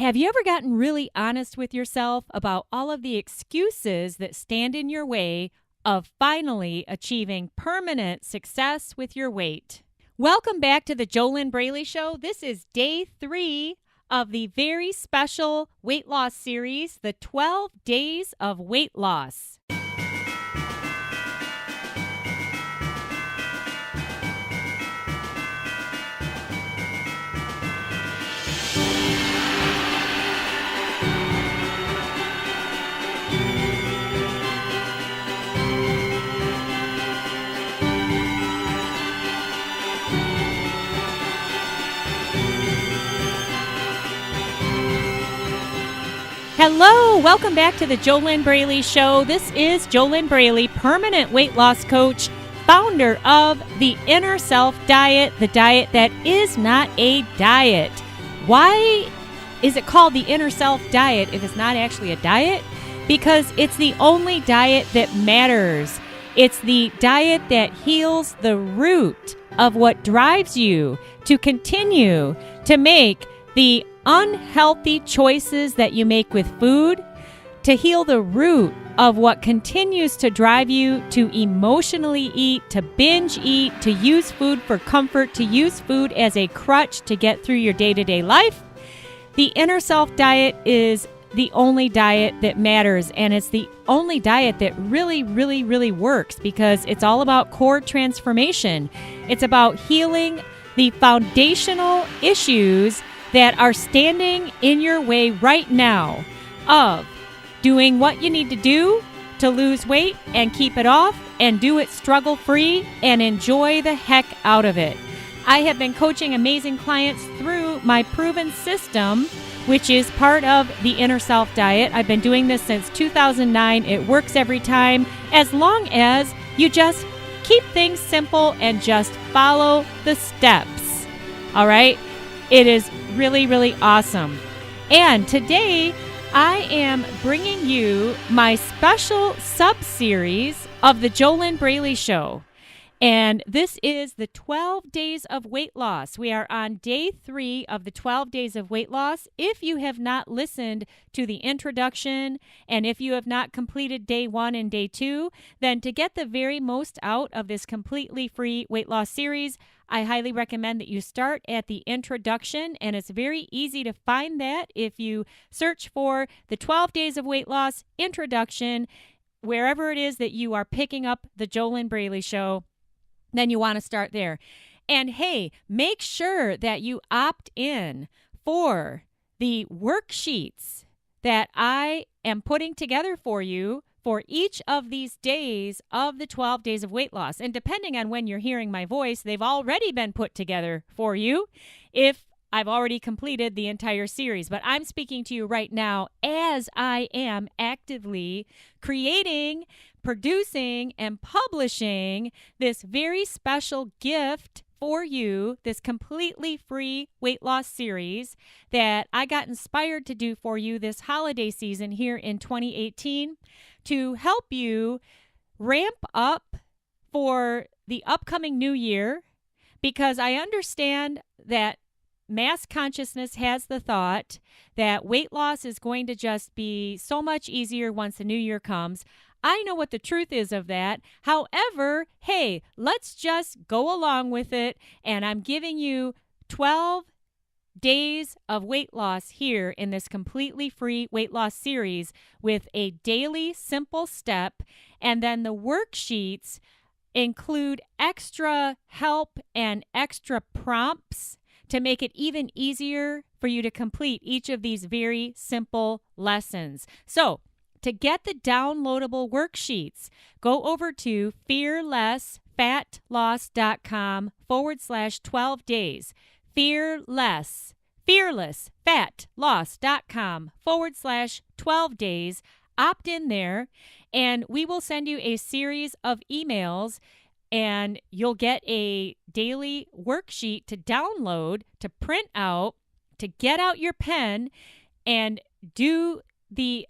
Have you ever gotten really honest with yourself about all of the excuses that stand in your way of finally achieving permanent success with your weight? Welcome back to the JoLynn Braley Show. This is day 3 of the very special weight loss series, the 12 Days of Weight Loss. Hello, welcome back to the JoLynn Braley Show. This is JoLynn Braley, permanent weight loss coach, founder of the Inner Self Diet, the diet that is not a diet. Why is it called the Inner Self Diet if it's not actually a diet? Because it's the only diet that matters. It's the diet that heals the root of what drives you to continue to make the unhealthy choices that you make with food, to heal the root of what continues to drive you to emotionally eat, to binge eat, to use food for comfort, to use food as a crutch to get through your day-to-day life. The Inner Self Diet is the only diet that matters, and it's the only diet that really works because it's all about core transformation. It's about healing the foundational issues that are standing in your way right now of doing what you need to do to lose weight and keep it off and do it struggle-free and enjoy the heck out of it. I have been coaching amazing clients through my proven system, which is part of the Inner Self Diet. I've been doing this since 2009. It works every time as long as you just keep things simple and just follow the steps. All right? It is really awesome. And today, I am bringing you my special sub-series of the JoLynn Braley Show. And this is the 12 Days of Weight Loss. We are on day 3 of the 12 Days of Weight Loss. If you have not listened to the introduction, and if you have not completed day 1 and day 2, then to get the very most out of this completely free weight loss series, I highly recommend that you start at the introduction, and it's very easy to find that if you search for the 12 Days of Weight Loss introduction, wherever it is that you are picking up the JoLynn Braley Show, then you want to start there. And hey, make sure that you opt in for the worksheets that I am putting together for you for each of these days of the 12 Days of Weight Loss. And depending on when you're hearing my voice, they've already been put together for you if I've already completed the entire series. But I'm speaking to you right now as I am actively creating, producing, and publishing this very special gift for you, this completely free weight loss series that I got inspired to do for you this holiday season here in 2018 to help you ramp up for the upcoming new year, because I understand that mass consciousness has the thought that weight loss is going to just be so much easier once the new year comes. I know what the truth is of that. However, hey, let's just go along with it. And I'm giving you 12 days of weight loss here in this completely free weight loss series with a daily simple step. And then the worksheets include extra help and extra prompts to make it even easier for you to complete each of these very simple lessons. So, to get the downloadable worksheets, go over to fearlessfatloss.com/12 days. fearlessfatloss.com/12 days. Opt in there, and we will send you a series of emails, and you'll get a daily worksheet to download, to print out, to get out your pen, and do the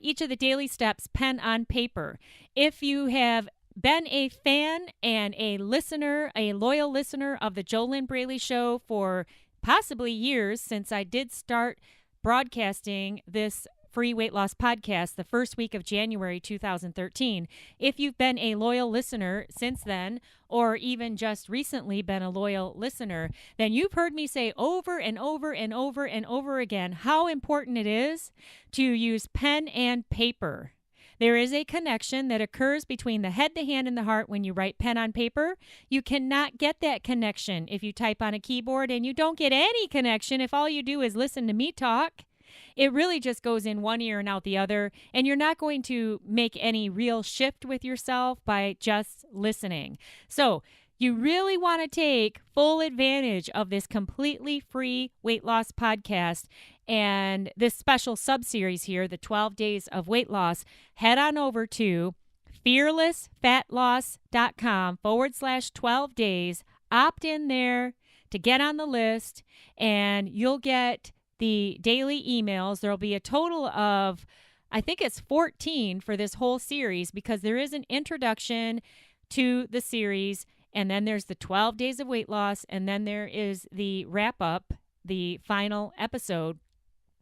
each of the daily steps pen on paper. If you have been a fan and a listener, a loyal listener of the JoLynn Braley Show for possibly years, since I did start broadcasting this free weight loss podcast the first week of January 2013. If you've been a loyal listener since then, or even just recently been a loyal listener, then you've heard me say over and over and over and over again how important it is to use pen and paper. There is a connection that occurs between the head, the hand, and the heart when you write pen on paper. You cannot get that connection if you type on a keyboard, and you don't get any connection if all you do is listen to me talk. It really just goes in one ear and out the other, and you're not going to make any real shift with yourself by just listening. So you really want to take full advantage of this completely free weight loss podcast and this special sub-series here, the 12 Days of Weight Loss. Head on over to fearlessfatloss.com/12 days. Opt in there to get on the list, and you'll get the daily emails. There'll be a total of, I think it's 14 for this whole series, because there is an introduction to the series, and then there's the 12 days of weight loss, and then there is the wrap up, the final episode.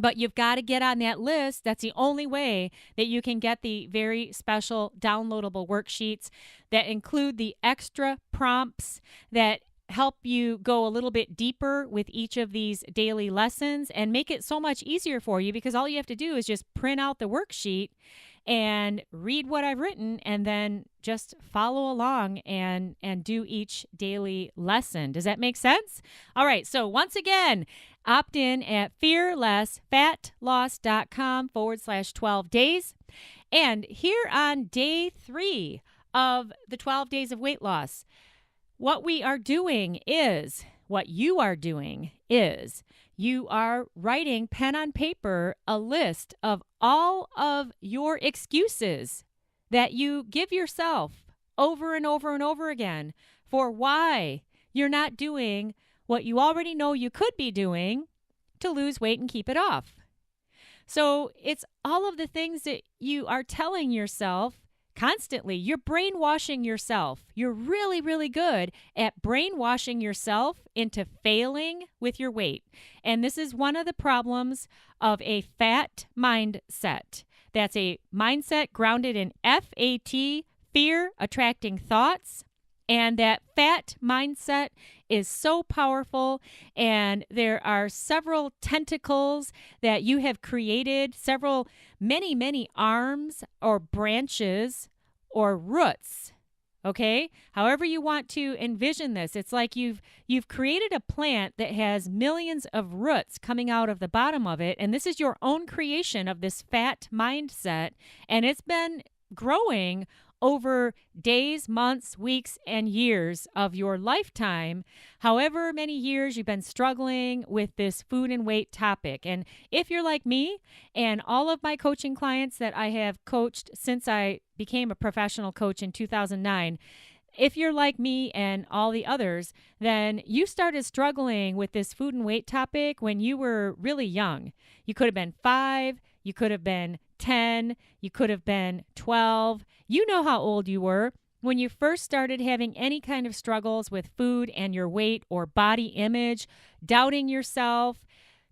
But you've got to get on that list. That's the only way that you can get the very special downloadable worksheets that include the extra prompts that help you go a little bit deeper with each of these daily lessons and make it so much easier for you, because all you have to do is just print out the worksheet and read what I've written, and then just follow along and do each daily lesson. Does that make sense? All right. So once again, opt in at fearlessfatloss.com/12 days. And here on day 3 of the 12 days of weight loss, what you are doing is you are writing pen on paper a list of all of your excuses that you give yourself over and over and over again for why you're not doing what you already know you could be doing to lose weight and keep it off. So it's all of the things that you are telling yourself constantly. You're brainwashing yourself. You're really, really good at brainwashing yourself into failing with your weight. And this is one of the problems of a fat mindset. That's a mindset grounded in FAT, fear attracting thoughts. And that fat mindset is so powerful, and there are several tentacles that you have created, many arms or branches or roots, okay? However you want to envision this, it's like you've created a plant that has millions of roots coming out of the bottom of it, and this is your own creation of this fat mindset, and it's been growing over days, months, weeks, and years of your lifetime, however many years you've been struggling with this food and weight topic. And if you're like me and all of my coaching clients that I have coached since I became a professional coach in 2009, if you're like me and all the others, then you started struggling with this food and weight topic when you were really young. You could have been 5, you could have been 10, you could have been 12. You know how old you were when you first started having any kind of struggles with food and your weight or body image, doubting yourself,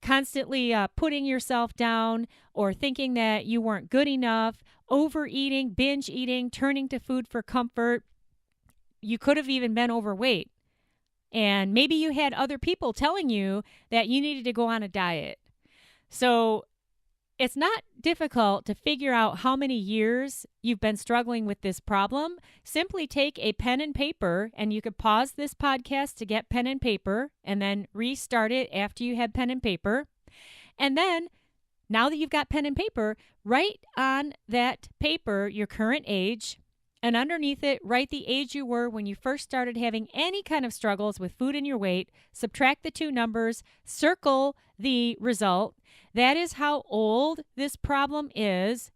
constantly putting yourself down, or thinking that you weren't good enough, overeating, binge eating, turning to food for comfort. You could have even been overweight. And maybe you had other people telling you that you needed to go on a diet. So it's not difficult to figure out how many years you've been struggling with this problem. Simply take a pen and paper, and you could pause this podcast to get pen and paper and then restart it after you have pen and paper. And then, now that you've got pen and paper, write on that paper your current age, and underneath it, write the age you were when you first started having any kind of struggles with food and your weight. Subtract the two numbers, circle the result. That is how old this problem is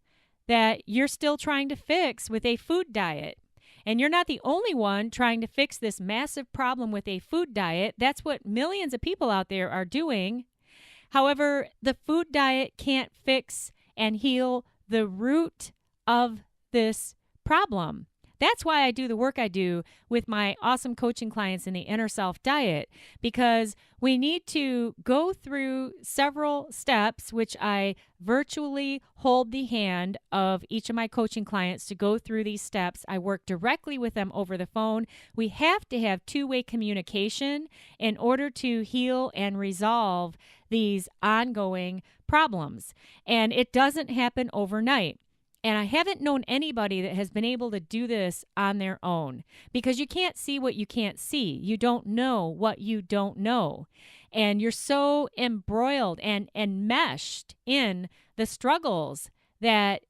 that you're still trying to fix with a food diet. And you're not the only one trying to fix this massive problem with a food diet. That's what millions of people out there are doing. However, the food diet can't fix and heal the root of this problem. That's why I do the work I do with my awesome coaching clients in the Inner Self Diet, because we need to go through several steps, which I virtually hold the hand of each of my coaching clients to go through these steps. I work directly with them over the phone. We have to have two-way communication in order to heal and resolve these ongoing problems. And it doesn't happen overnight. And I haven't known anybody that has been able to do this on their own, because you can't see what you can't see. You don't know what you don't know. And you're so embroiled and meshed in the struggles that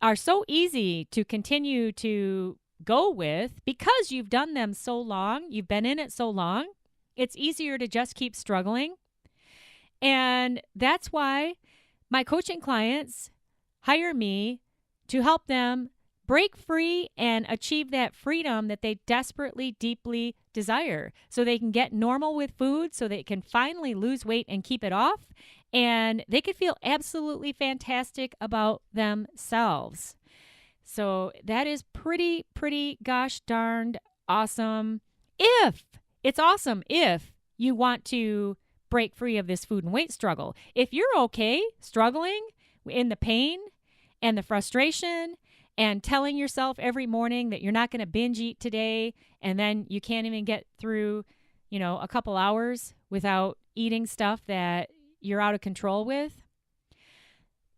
are so easy to continue to go with because you've done them so long. You've been in it so long. It's easier to just keep struggling. And that's why my coaching clients hire me to help them break free and achieve that freedom that they desperately, deeply desire, so they can get normal with food, so they can finally lose weight and keep it off, and they can feel absolutely fantastic about themselves. So that is pretty gosh darned awesome. It's awesome if you want to break free of this food and weight struggle. If you're okay struggling in the pain and the frustration and telling yourself every morning that you're not going to binge eat today, and then you can't even get through, a couple hours without eating stuff that you're out of control with.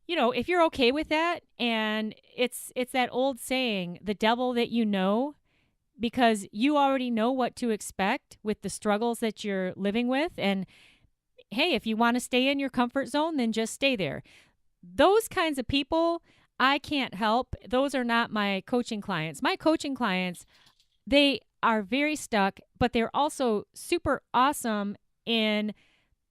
If you're okay with that, and it's that old saying, the devil that you know, because you already know what to expect with the struggles that you're living with. And hey, if you want to stay in your comfort zone, then just stay there. Those kinds of people, I can't help. Those are not my coaching clients. My coaching clients, they are very stuck, but they're also super awesome in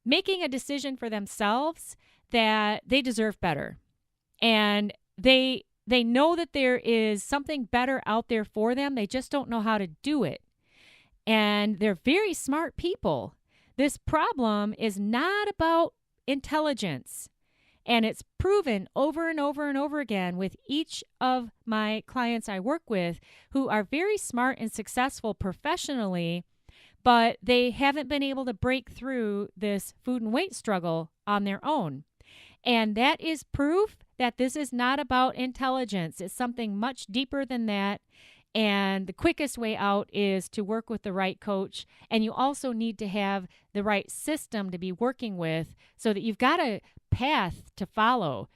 making a decision for themselves that they deserve better. And they know that there is something better out there for them. They just don't know how to do it. And they're very smart people. This problem is not about intelligence. And it's proven over and over and over again with each of my clients I work with, who are very smart and successful professionally, but they haven't been able to break through this food and weight struggle on their own. And that is proof that this is not about intelligence. It's something much deeper than that. And the quickest way out is to work with the right coach. And you also need to have the right system to be working with, so that you've got a path to follow.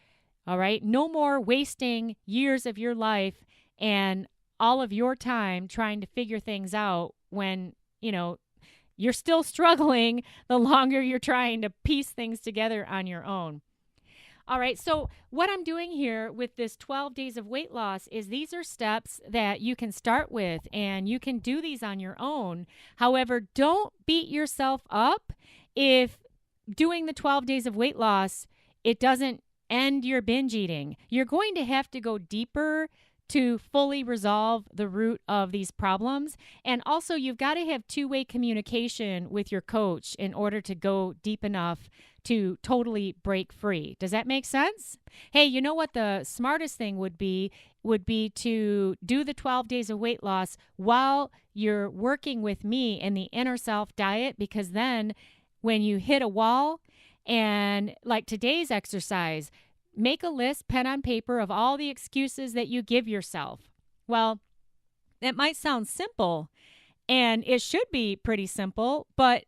All right. No more wasting years of your life and all of your time trying to figure things out when, you're still struggling the longer you're trying to piece things together on your own. All right, so what I'm doing here with this 12 days of weight loss is these are steps that you can start with, and you can do these on your own. However, don't beat yourself up if doing the 12 days of weight loss, it doesn't end your binge eating. You're going to have to go deeper to fully resolve the root of these problems. And also, you've got to have two-way communication with your coach in order to go deep enough to totally break free. Does that make sense? Hey, you know what the smartest thing would be to do the 12 days of weight loss while you're working with me in the Inner Self Diet, because then when you hit a wall, and like today's exercise, make a list, pen on paper, of all the excuses that you give yourself. Well, that might sound simple, and it should be pretty simple, but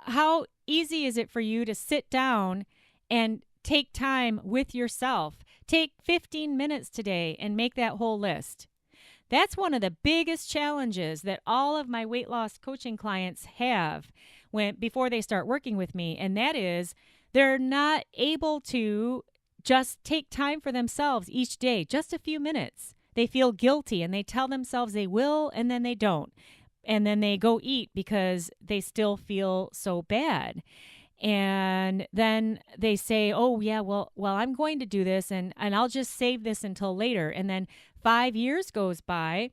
how easy is it for you to sit down and take time with yourself? Take 15 minutes today and make that whole list. That's one of the biggest challenges that all of my weight loss coaching clients have before they start working with me, and that is they're not able to just take time for themselves each day, just a few minutes. They feel guilty and they tell themselves they will, and then they don't. And then they go eat because they still feel so bad. And then they say, oh, yeah, well, I'm going to do this and I'll just save this until later. And then 5 years goes by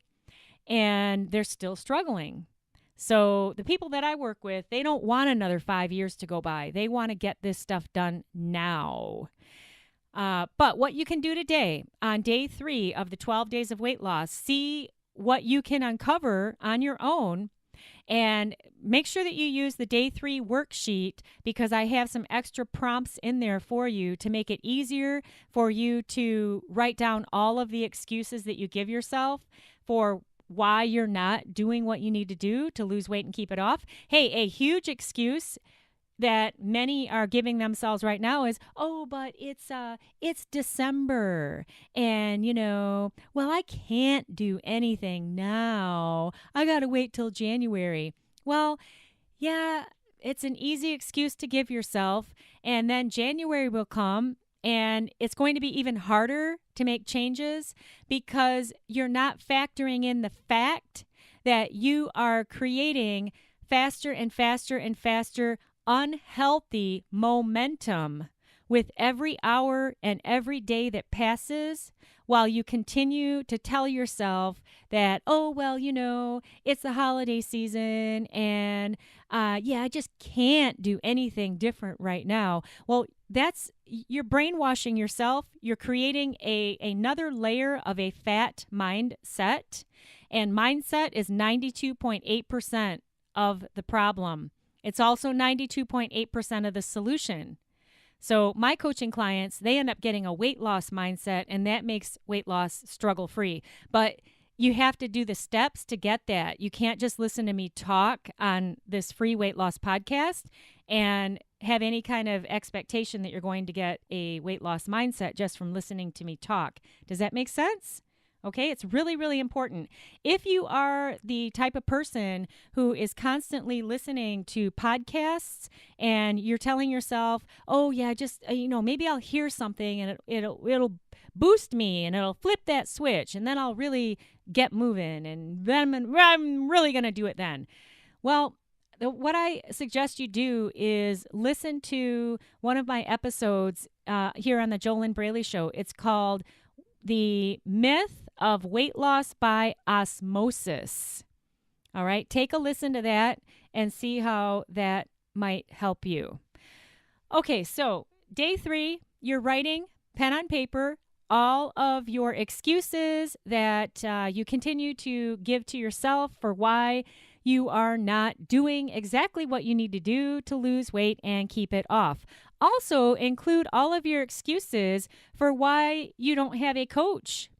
and they're still struggling. So the people that I work with, they don't want another 5 years to go by. They want to get this stuff done now. But what you can do today on day 3 of the 12 days of weight loss, see what you can uncover on your own. And make sure that you use the day 3 worksheet, because I have some extra prompts in there for you to make it easier for you to write down all of the excuses that you give yourself for why you're not doing what you need to do to lose weight and keep it off. Hey, a huge excuse that many are giving themselves right now is, oh, but it's December, and well, I can't do anything now. I got to wait till January. Well, yeah, it's an easy excuse to give yourself, and then January will come and it's going to be even harder to make changes because you're not factoring in the fact that you are creating faster and faster and faster unhealthy momentum with every hour and every day that passes, while you continue to tell yourself that, oh, well, it's the holiday season and I just can't do anything different right now. Well, you're brainwashing yourself. You're creating another layer of a fat mindset, and mindset is 92.8% of the problem. It's also 92.8% of the solution. So my coaching clients, they end up getting a weight loss mindset, and that makes weight loss struggle-free. But you have to do the steps to get that. You can't just listen to me talk on this free weight loss podcast and have any kind of expectation that you're going to get a weight loss mindset just from listening to me talk. Does that make sense? Okay, it's really, really important. If you are the type of person who is constantly listening to podcasts and you're telling yourself, oh yeah, just, maybe I'll hear something and it'll boost me and it'll flip that switch and then I'll really get moving and then I'm really going to do it then. Well, what I suggest you do is listen to one of my episodes here on the JoLynn Braley Show. It's called The Myth of Weight Loss by Osmosis. All right, take a listen to that and see how that might help you. Okay, so day 3, you're writing pen on paper all of your excuses that you continue to give to yourself for why you are not doing exactly what you need to do to lose weight and keep it off. Also, include all of your excuses for why you don't have a coach.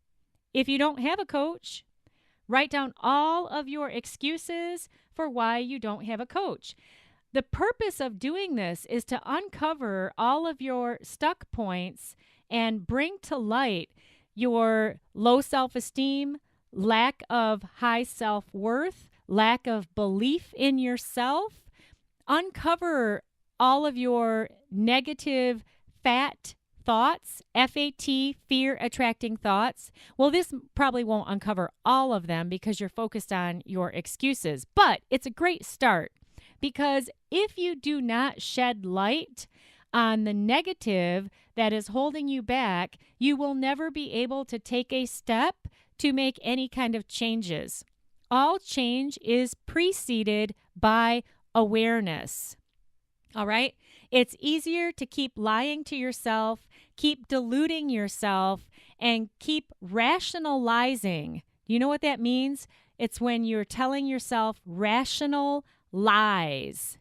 If you don't have a coach, write down all of your excuses for why you don't have a coach. The purpose of doing this is to uncover all of your stuck points and bring to light your low self-esteem, lack of high self-worth, lack of belief in yourself. Uncover all of your negative fat thoughts, FAT, fear-attracting thoughts. Well, this probably won't uncover all of them because you're focused on your excuses, but it's a great start, because if you do not shed light on the negative that is holding you back, you will never be able to take a step to make any kind of changes. All change is preceded by awareness. All right? It's easier to keep lying to yourself, keep deluding yourself, and keep rationalizing. You know what that means? It's when you're telling yourself rational lies.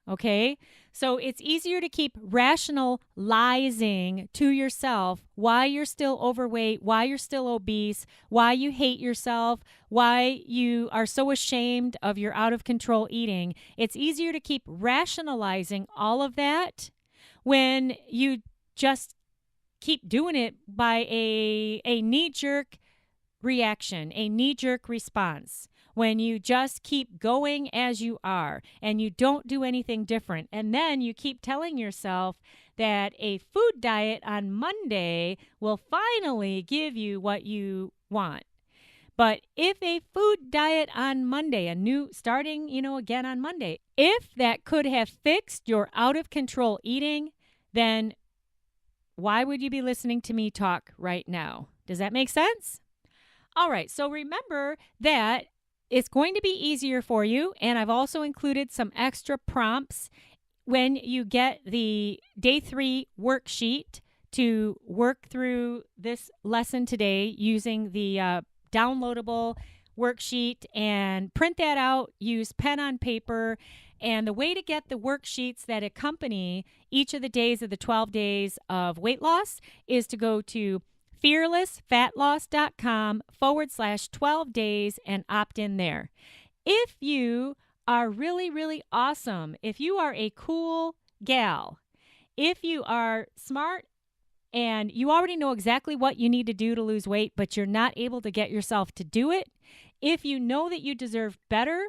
Okay? So it's easier to keep rationalizing to yourself why you're still overweight, why you're still obese, why you hate yourself, why you are so ashamed of your out of control eating. It's easier to keep rationalizing all of that when you just keep doing it by a knee-jerk reaction, a knee-jerk response. When you just keep going as you are and you don't do anything different. And then you keep telling yourself that a food diet on Monday will finally give you what you want. But if a food diet on Monday, starting again on Monday, if that could have fixed your out of control eating, then why would you be listening to me talk right now? Does that make sense? All right, so remember that it's going to be easier for you, and I've also included some extra prompts when you get the day 3 worksheet to work through this lesson today using the downloadable worksheet and print that out. Use pen on paper. And the way to get the worksheets that accompany each of the days of the 12 days of weight loss is to go to fearlessfatloss.com/12 days and opt in there. If you are really, really awesome, if you are a cool gal, if you are smart and you already know exactly what you need to do to lose weight, but you're not able to get yourself to do it, if you know that you deserve better,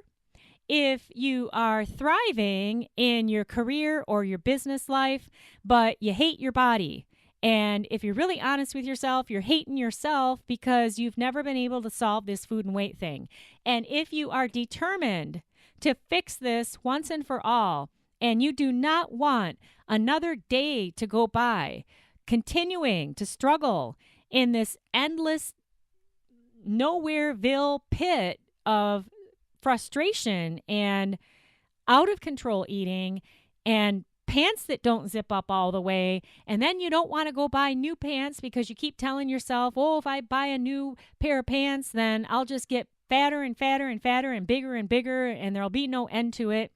if you are thriving in your career or your business life, but you hate your body, and if you're really honest with yourself, you're hating yourself because you've never been able to solve this food and weight thing. And if you are determined to fix this once and for all, and you do not want another day to go by continuing to struggle in this endless nowhereville pit of frustration and out of control eating and pants that don't zip up all the way, and then you don't want to go buy new pants because you keep telling yourself, oh, if I buy a new pair of pants, then I'll just get fatter and fatter and fatter and bigger, and there'll be no end to it.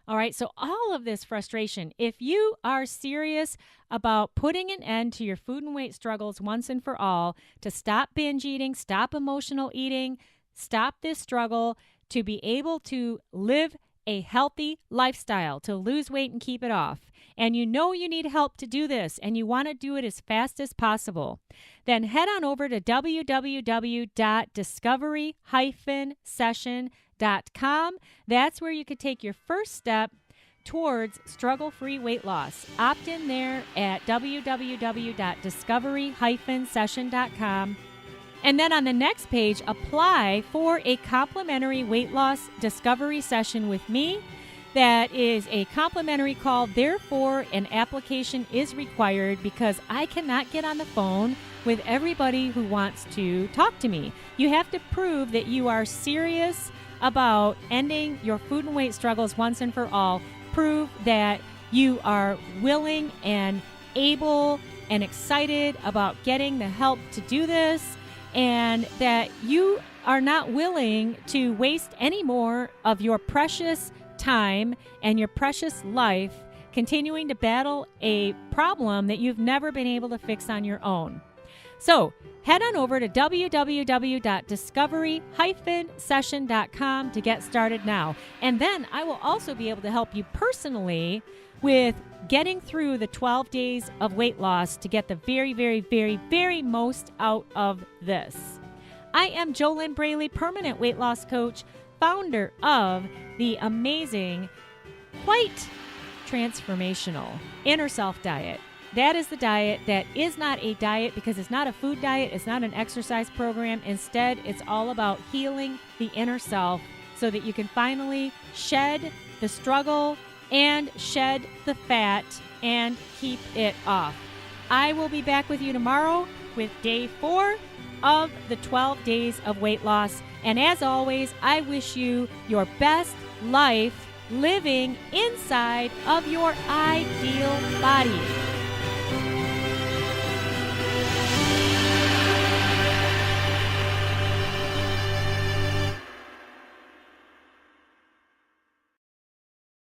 All right, so all of this frustration, if you are serious about putting an end to your food and weight struggles once and for all, to stop binge eating, stop emotional eating, stop this struggle, to be able to live a healthy lifestyle, to lose weight and keep it off, and you know you need help to do this, and you want to do it as fast as possible, then head on over to www.discovery-session.com. That's where you could take your first step towards struggle-free weight loss. Opt in there at www.discovery-session.com. And then on the next page, apply for a complimentary weight loss discovery session with me. That is a complimentary call. Therefore, an application is required because I cannot get on the phone with everybody who wants to talk to me. You have to prove that you are serious about ending your food and weight struggles once and for all. Prove that you are willing and able and excited about getting the help to do this, and that you are not willing to waste any more of your precious time and your precious life continuing to battle a problem that you've never been able to fix on your own. So head on over to www.discovery-session.com to get started now. And then I will also be able to help you personally with getting through the 12 days of weight loss to get the very, very, very, very most out of this. I am JoLynn Braley, permanent weight loss coach, founder of the amazing, quite transformational Inner Self Diet. That is the diet that is not a diet because it's not a food diet. It's not an exercise program. Instead, it's all about healing the inner self so that you can finally shed the struggle and shed the fat and keep it off. I will be back with you tomorrow with day 4 of the 12 days of weight loss. And as always, I wish you your best life living inside of your ideal body.